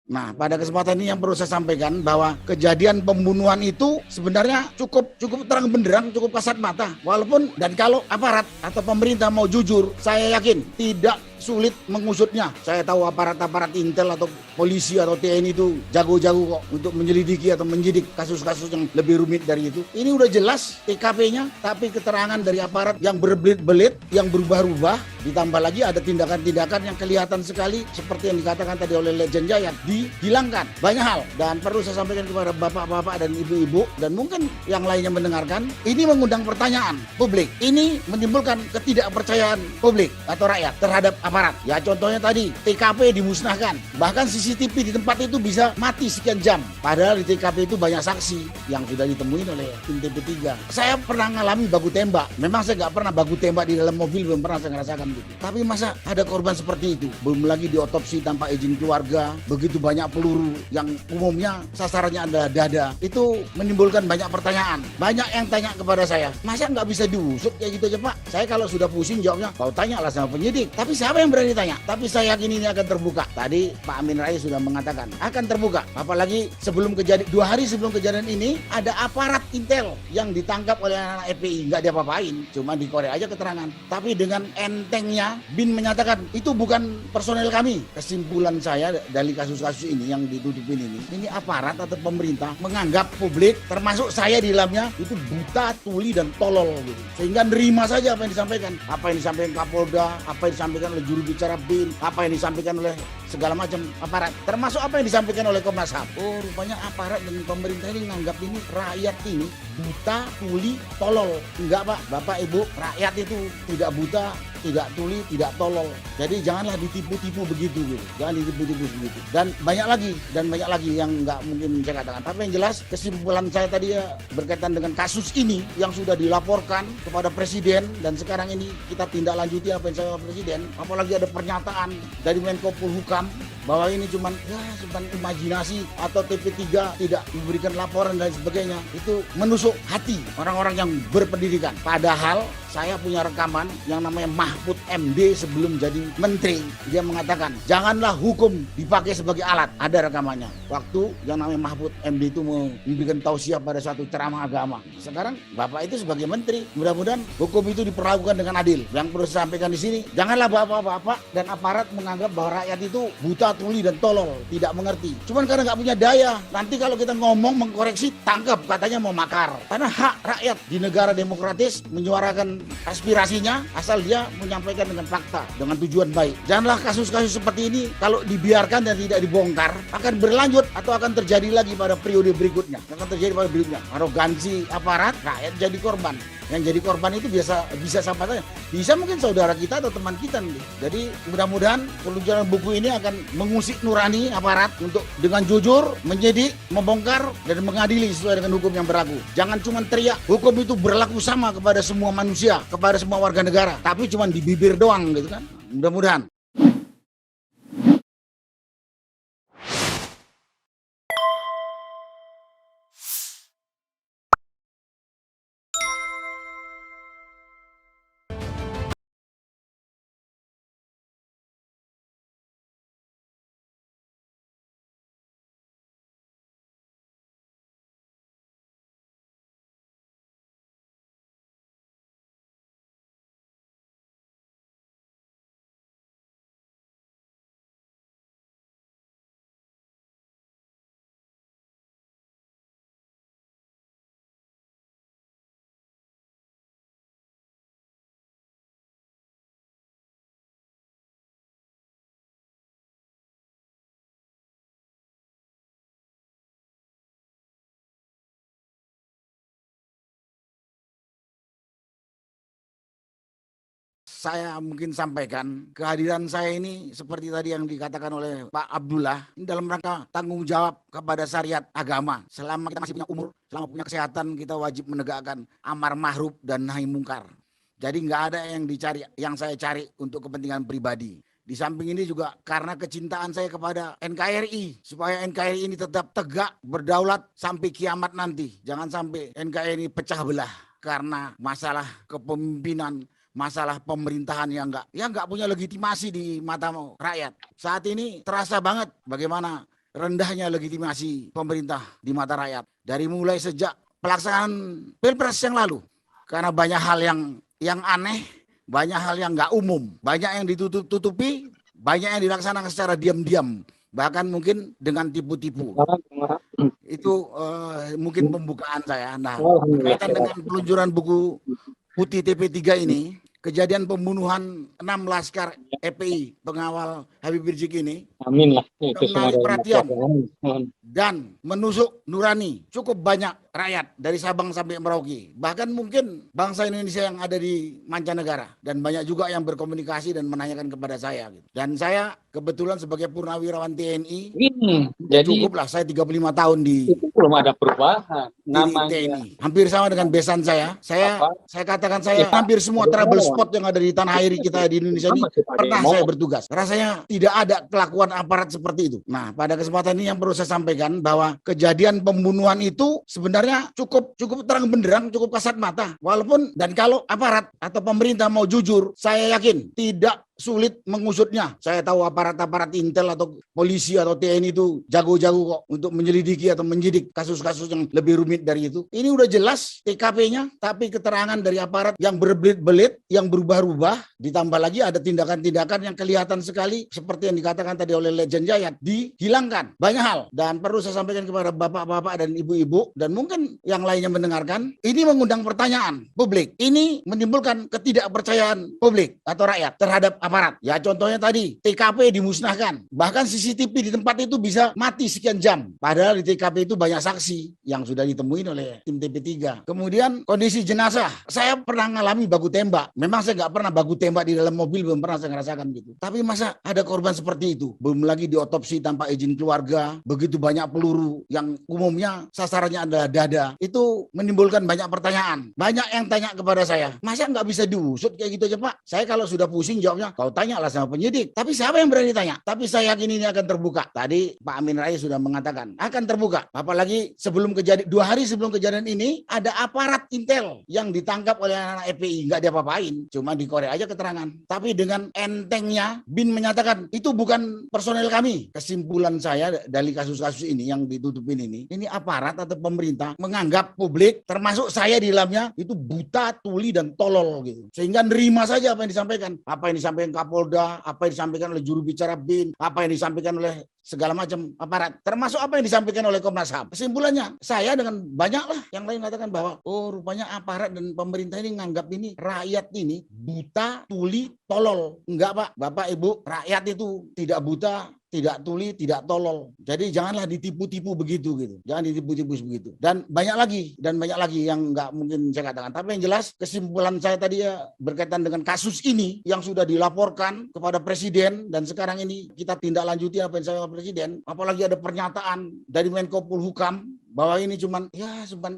Nah, pada kesempatan ini yang perlu saya sampaikan bahwa kejadian pembunuhan itu sebenarnya cukup terang benderang, cukup kasat mata. Walaupun dan kalau aparat atau pemerintah mau jujur, saya yakin tidak sulit mengusutnya. Saya tahu aparat-aparat intel atau polisi atau TNI itu jago-jago kok untuk menyelidiki atau menyidik kasus-kasus yang lebih rumit dari itu. Ini udah jelas TKP-nya, tapi keterangan dari aparat yang berbelit-belit, yang berubah-ubah, ditambah lagi ada tindakan-tindakan yang kelihatan sekali seperti yang dikatakan tadi oleh Legend Jayat, dihilangkan banyak hal. Dan perlu saya sampaikan kepada bapak-bapak dan ibu-ibu dan mungkin yang lainnya mendengarkan, ini mengundang pertanyaan publik, ini menimbulkan ketidakpercayaan publik atau rakyat terhadap aparat. Ya contohnya tadi TKP dimusnahkan, bahkan CCTV di tempat itu bisa mati sekian jam, padahal di TKP itu banyak saksi yang sudah ditemuin oleh tim TP3. Saya pernah ngalami baku tembak, memang saya nggak pernah baku tembak di dalam mobil, belum pernah saya ngerasakan gitu. Tapi masa ada korban seperti itu, belum lagi diotopsi tanpa izin keluarga, begitu banyak peluru yang umumnya sasarannya adalah dada. Itu menimbulkan banyak pertanyaan. Banyak yang tanya kepada saya, masa nggak bisa diusut kayak gitu aja Pak? Saya kalau sudah pusing jawabnya, kau tanyalah sama penyidik. Tapi siapa yang berani tanya? Tapi saya yakin ini akan terbuka. Tadi Pak Amin Rais sudah mengatakan akan terbuka. Apalagi sebelum kejadian, 2 hari sebelum kejadian ini ada aparat intel yang ditangkap oleh anak FPI, nggak diapa-apain, cuma dikorek aja keterangan. Tapi dengan entengnya BIN menyatakan itu bukan personel kami. Kesimpulan saya dari kasus-kasus ini yang ditutupin ini aparat atau pemerintah menganggap publik termasuk saya di dalamnya itu buta, tuli dan tolol gitu. Sehingga nerima saja apa yang disampaikan. Apa yang disampaikan Kapolda, apa yang disampaikan oleh juru bicara BIN, apa yang disampaikan oleh segala macam aparat, termasuk apa yang disampaikan oleh Komnas HAM. Oh, rupanya aparat dan pemerintah ini menganggap ini rakyat ini buta, tuli, tolol. Enggak Pak, Bapak Ibu, rakyat itu tidak buta, tidak tuli, tidak tolol. Jadi janganlah ditipu-tipu begitu gitu. Jangan ditipu-tipu begitu. Dan banyak lagi yang nggak mungkin saya katakan. Tapi yang jelas kesimpulan saya tadi ya berkaitan dengan kasus ini yang sudah dilaporkan kepada Presiden dan sekarang ini kita tindak lanjuti apa yang saya Presiden. Apalagi ada pernyataan dari Menko Polhukam bahwa ini cuma imajinasi atau TP3 tidak memberikan laporan dan sebagainya. Itu menusuk hati orang-orang yang berpendidikan. Padahal saya punya rekaman yang namanya Mahfud MD sebelum jadi menteri. Dia mengatakan, janganlah hukum dipakai sebagai alat. Ada rekamannya. Waktu yang namanya Mahfud MD itu memberikan tausiah pada suatu ceramah agama. Sekarang Bapak itu sebagai menteri. Mudah-mudahan hukum itu diperlakukan dengan adil. Yang perlu saya sampaikan di sini, janganlah bapak-bapak dan aparat menganggap bahwa rakyat itu buta, tuli, dan tolol. Tidak mengerti. Cuman karena nggak punya daya. Nanti kalau kita ngomong, mengkoreksi, tangkap. Katanya mau makar. Karena hak rakyat di negara demokratis menyuarakan aspirasinya asal dia menyampaikan dengan fakta, dengan tujuan baik. Janganlah kasus-kasus seperti ini kalau dibiarkan dan tidak dibongkar akan berlanjut atau akan terjadi lagi pada periode berikutnya. Akan terjadi pada berikutnya. Arogansi aparat, rakyat jadi korban. Yang jadi korban itu bisa sampai saja. Bisa mungkin saudara kita atau teman kita nih. Jadi mudah-mudahan peluncuran buku ini akan mengusik nurani aparat untuk dengan jujur menyidik, membongkar dan mengadili sesuai dengan hukum yang berlaku. Jangan cuma teriak hukum itu berlaku sama kepada semua manusia, kepada semua warga negara, tapi cuma di bibir doang gitu kan. Mudah-mudahan. Saya mungkin sampaikan kehadiran saya ini seperti tadi yang dikatakan oleh Pak Abdullah ini dalam rangka tanggung jawab kepada syariat agama. Selama kita masih punya umur, selama punya kesehatan, kita wajib menegakkan amar ma'ruf dan nahi mungkar. Jadi nggak ada yang dicari, yang saya cari untuk kepentingan pribadi. Di samping ini juga karena kecintaan saya kepada NKRI, supaya NKRI ini tetap tegak berdaulat sampai kiamat nanti. Jangan sampai NKRI pecah belah karena masalah kepemimpinan, masalah pemerintahan yang nggak punya legitimasi di mata rakyat. Saat ini terasa banget bagaimana rendahnya legitimasi pemerintah di mata rakyat. Dari mulai sejak pelaksanaan Pilpres yang lalu. Karena banyak hal yang aneh, banyak hal yang nggak umum, banyak yang ditutup-tutupi, banyak yang dilaksanakan secara diam-diam, bahkan mungkin dengan tipu-tipu. Itu mungkin pembukaan saya. Nah, berkaitan dengan peluncuran buku putih TP3 ini, kejadian pembunuhan 6 laskar FPI pengawal Habib Rizik ini, amin lah, itu menarik perhatian dan menusuk nurani cukup banyak rakyat dari Sabang sampai Merauke, bahkan mungkin bangsa Indonesia yang ada di mancanegara, dan banyak juga yang berkomunikasi dan menanyakan kepada saya. Dan saya kebetulan sebagai purnawirawan TNI, jadi cukuplah saya 35 tahun di itu belum ada perubahan namanya TNI. Hampir sama dengan besan saya katakan saya hampir semua travel spot yang ada di tanah air kita di Indonesia ini pernah saya bertugas. Rasanya tidak ada kelakuan aparat seperti itu. Nah, pada kesempatan ini yang perlu saya sampaikan bahwa kejadian pembunuhan itu sebenarnya cukup terang benderang, cukup kasat mata. Walaupun dan kalau aparat atau pemerintah mau jujur, saya yakin tidak sulit mengusutnya. Saya tahu aparat-aparat intel atau polisi atau TNI itu jago-jago kok untuk menyelidiki atau menyidik kasus-kasus yang lebih rumit dari itu. Ini udah jelas TKP-nya, tapi keterangan dari aparat yang berbelit-belit, yang berubah-ubah, ditambah lagi ada tindakan-tindakan yang kelihatan sekali seperti yang dikatakan tadi oleh Legend Jayat, dihilangkan. Banyak hal, dan perlu saya sampaikan kepada bapak-bapak dan ibu-ibu dan mungkin yang lainnya mendengarkan, ini mengundang pertanyaan publik. Ini menimbulkan ketidakpercayaan publik atau rakyat terhadap aparat. Ya contohnya tadi, TKP dimusnahkan. Bahkan CCTV di tempat itu bisa mati sekian jam. Padahal di TKP itu banyak saksi yang sudah ditemuin oleh tim TP3. Kemudian kondisi jenazah. Saya pernah ngalami baku tembak. Memang saya nggak pernah baku tembak di dalam mobil, belum pernah saya ngerasakan gitu. Tapi masa ada korban seperti itu? Belum lagi diotopsi tanpa izin keluarga. Begitu banyak peluru yang umumnya sasarannya adalah dada. Itu menimbulkan banyak pertanyaan. Banyak yang tanya kepada saya, masa nggak bisa diusut kayak gitu aja Pak? Saya kalau sudah pusing jawabnya, kau tanyalah sama penyidik. Tapi siapa yang berani tanya? Tapi saya yakin ini akan terbuka. Tadi Pak Amin Rais sudah mengatakan akan terbuka. Apalagi sebelum kejadian, 2 hari sebelum kejadian ini ada aparat intel yang ditangkap oleh anak FPI, nggak diapa-apain, cuma dikorek aja keterangan. Tapi dengan entengnya BIN menyatakan itu bukan personel kami. Kesimpulan saya dari kasus-kasus ini yang ditutupin ini aparat atau pemerintah menganggap publik, termasuk saya di dalamnya, itu buta, tuli dan tolol gitu. Sehingga nerima saja apa yang disampaikan. Apa yang disampaikan Kapolda, apa yang disampaikan oleh juru bicara BIN, apa yang disampaikan oleh segala macam aparat, termasuk apa yang disampaikan oleh Komnas HAM. Kesimpulannya, saya dengan banyak lah yang lain mengatakan bahwa rupanya aparat dan pemerintah ini nganggap ini rakyat ini buta, tuli, tolol. Enggak Pak, Bapak Ibu, rakyat itu tidak buta, tidak tuli, tidak tolol. Jadi janganlah ditipu-tipu begitu gitu. Jangan ditipu-tipu begitu. Dan banyak lagi yang nggak mungkin saya katakan. Tapi yang jelas kesimpulan saya tadi ya berkaitan dengan kasus ini yang sudah dilaporkan kepada Presiden dan sekarang ini kita tindak lanjuti apa yang disampaikan Presiden. Apalagi ada pernyataan dari Menko Polhukam bahwa ini cuman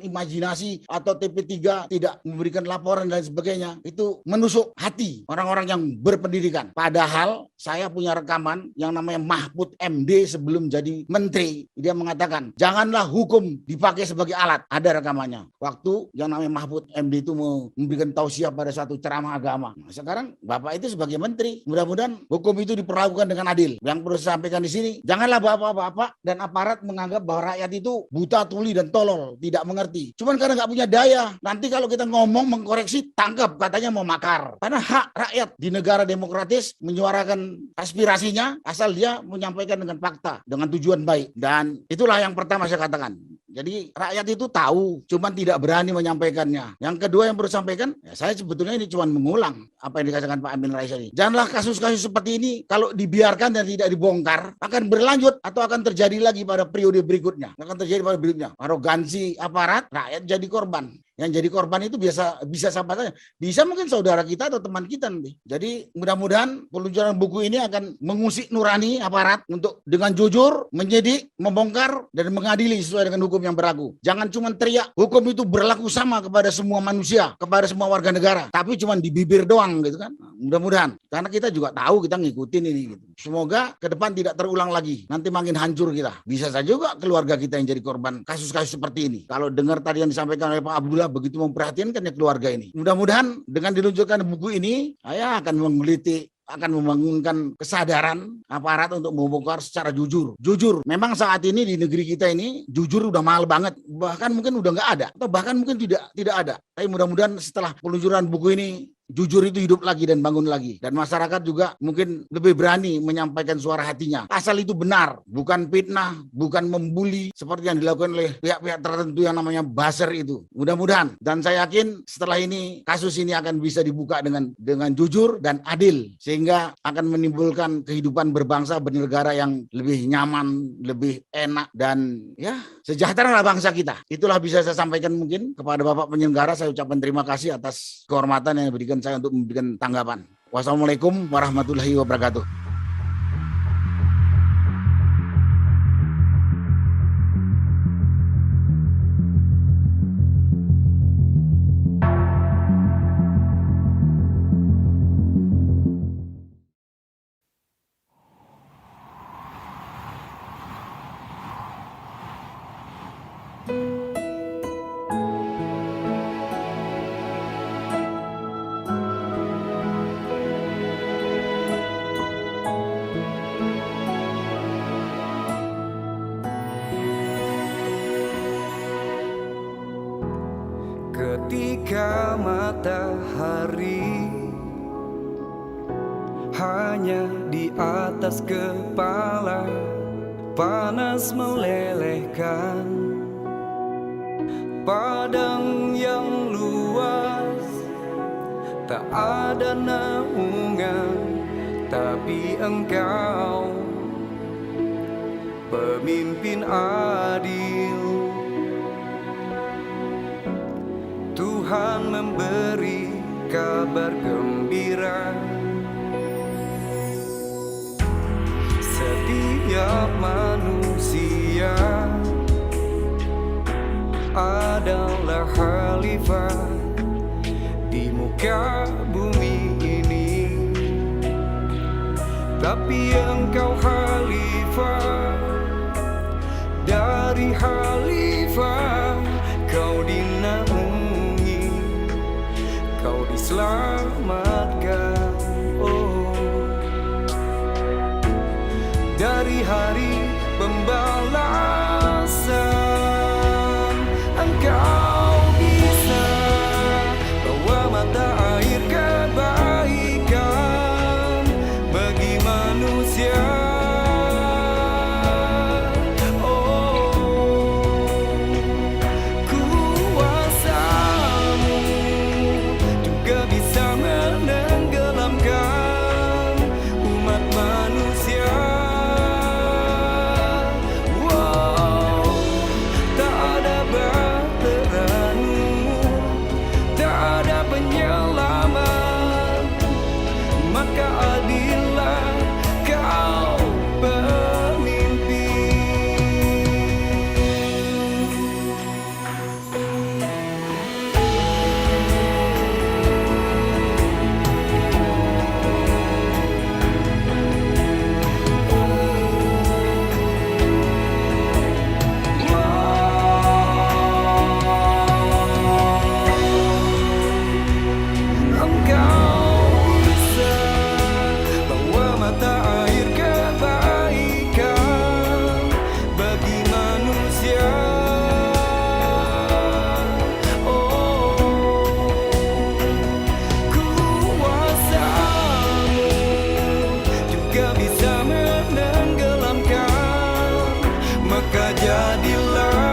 imajinasi atau TP3 tidak memberikan laporan dan sebagainya. Itu menusuk hati orang-orang yang berpendidikan. Padahal saya punya rekaman yang namanya Mahfud MD sebelum jadi menteri. Dia mengatakan, janganlah hukum dipakai sebagai alat. Ada rekamannya. Waktu yang namanya Mahfud MD itu memberikan tausiah pada satu ceramah agama. Nah, sekarang Bapak itu sebagai menteri, mudah-mudahan hukum itu diperlakukan dengan adil. Yang perlu saya sampaikan di sini, janganlah bapak-bapak dan aparat menganggap bahwa rakyat itu buta, tuli dan tolol, tidak mengerti. Cuman karena nggak punya daya. Nanti kalau kita ngomong mengkoreksi, tangkap katanya mau makar. Karena hak rakyat di negara demokratis menyuarakan aspirasinya asal dia menyampaikan dengan fakta, dengan tujuan baik. Dan itulah yang pertama saya katakan. Jadi rakyat itu tahu, cuman tidak berani menyampaikannya. Yang kedua yang perlu sampaikan, ya saya sebetulnya ini cuma mengulang apa yang dikatakan Pak Amin Rais tadi. Janganlah kasus-kasus seperti ini kalau dibiarkan dan tidak dibongkar akan berlanjut atau akan terjadi lagi pada periode berikutnya. Akan terjadi pada berikutnya. Arogansi aparat, rakyat jadi korban. Yang jadi korban itu bisa siapa saja. Bisa mungkin saudara kita atau teman kita nanti. Jadi mudah-mudahan peluncuran buku ini akan mengusik nurani aparat untuk dengan jujur, menyidik, membongkar, dan mengadili sesuai dengan hukum yang berlaku. Jangan cuma teriak, hukum itu berlaku sama kepada semua manusia, kepada semua warga negara. Tapi cuma di bibir doang gitu kan. Mudah-mudahan. Karena kita juga tahu kita ngikutin ini gitu. Semoga ke depan tidak terulang lagi. Nanti makin hancur kita. Bisa saja juga keluarga kita yang jadi korban kasus-kasus seperti ini. Kalau dengar tadi yang disampaikan oleh Pak Abdullah, begitu memperhatikan ya keluarga ini. Mudah-mudahan dengan diluncurkan buku ini, saya akan meneliti akan membangunkan kesadaran aparat untuk membongkar secara jujur. Jujur, memang saat ini di negeri kita ini jujur udah mahal banget, bahkan mungkin udah nggak ada, atau bahkan mungkin tidak ada. Tapi mudah-mudahan setelah peluncuran buku ini jujur itu hidup lagi dan bangun lagi. Dan masyarakat juga mungkin lebih berani menyampaikan suara hatinya. Asal itu benar, bukan fitnah, bukan membuli seperti yang dilakukan oleh pihak-pihak tertentu yang namanya buzzer itu. Mudah-mudahan, dan saya yakin setelah ini kasus ini akan bisa dibuka dengan jujur dan adil, sehingga akan menimbulkan kehidupan berbangsa bernegara yang lebih nyaman, lebih enak, dan ya sejahtera lah bangsa kita. Itulah bisa saya sampaikan mungkin kepada Bapak penyelenggara. Saya ucapkan terima kasih atas kehormatan yang diberikan saya untuk memberikan tanggapan. Wassalamualaikum warahmatullahi wabarakatuh. Ketika matahari hanya di atas kepala, panas melelehkan padang yang luas, tak ada naungan, tapi engkau pemimpin adil. Tuhan memberi kabar gembira. Setiap manusia adalah khalifah di muka bumi ini, tapi engkau khalifah dari khalifah. Kau dinaungi, kau diselamatkan, oh, dari hari pembalasan. Engkau bisa bawa mata air kebaikan bagi manusia. Maka jadilah